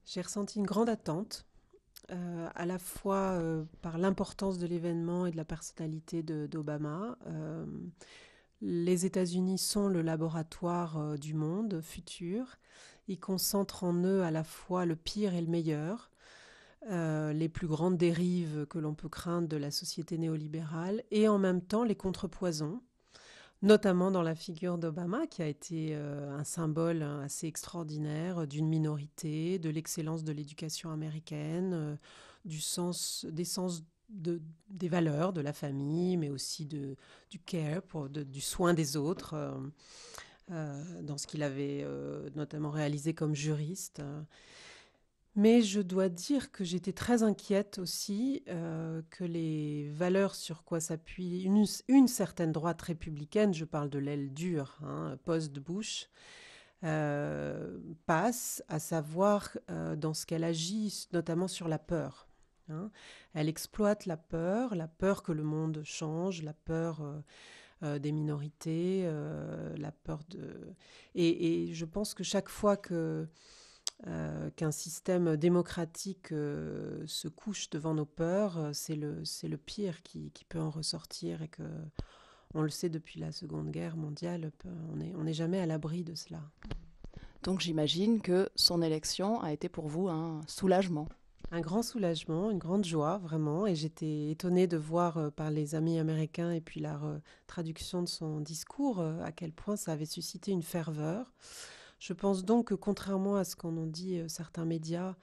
J'ai ressenti une grande attente, à la fois par l'importance de l'événement et de la personnalité d'Obama. Les États-Unis sont le laboratoire du monde futur. Ils concentrent en eux à la fois le pire et le meilleur, les plus grandes dérives que l'on peut craindre de la société néolibérale, et en même temps les contrepoisons, notamment dans la figure d'Obama, qui a été un symbole assez extraordinaire d'une minorité, de l'excellence de l'éducation américaine, des sens des valeurs de la famille, mais aussi du care, du soin des autres, dans ce qu'il avait notamment réalisé comme juriste. Mais je dois dire que j'étais très inquiète aussi que les valeurs sur quoi s'appuie une certaine droite républicaine, je parle de l'aile dure, hein, post-Bush, passent, à savoir dans ce qu'elle agit, notamment sur la peur. Hein. Elle exploite la peur que le monde change, la peur des minorités, la peur de... Et je pense que chaque fois qu'un système démocratique se couche devant nos peurs, c'est le pire qui peut en ressortir et que on le sait depuis la Seconde Guerre mondiale, on n'est jamais à l'abri de cela. Donc j'imagine que son élection a été pour vous un soulagement. Un grand soulagement, une grande joie, vraiment, et j'étais étonnée de voir par les amis américains et puis la traduction de son discours à quel point ça avait suscité une ferveur. Je pense donc que contrairement à ce qu'en ont dit certains médias,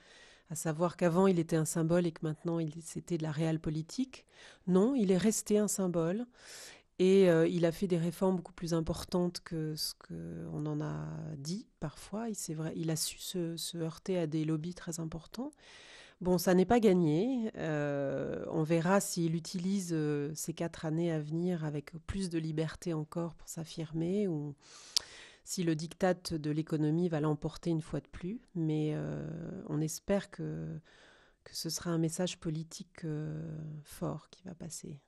à savoir qu'avant il était un symbole et que maintenant c'était de la réelle politique. Non, il est resté un symbole et il a fait des réformes beaucoup plus importantes que ce qu'on en a dit parfois. C'est vrai, il a su se heurter à des lobbies très importants. Bon, ça n'est pas gagné. On verra s'il utilise ces 4 années à venir avec plus de liberté encore pour s'affirmer ou si le diktat de l'économie va l'emporter une fois de plus. Mais on espère que ce sera un message politique fort qui va passer.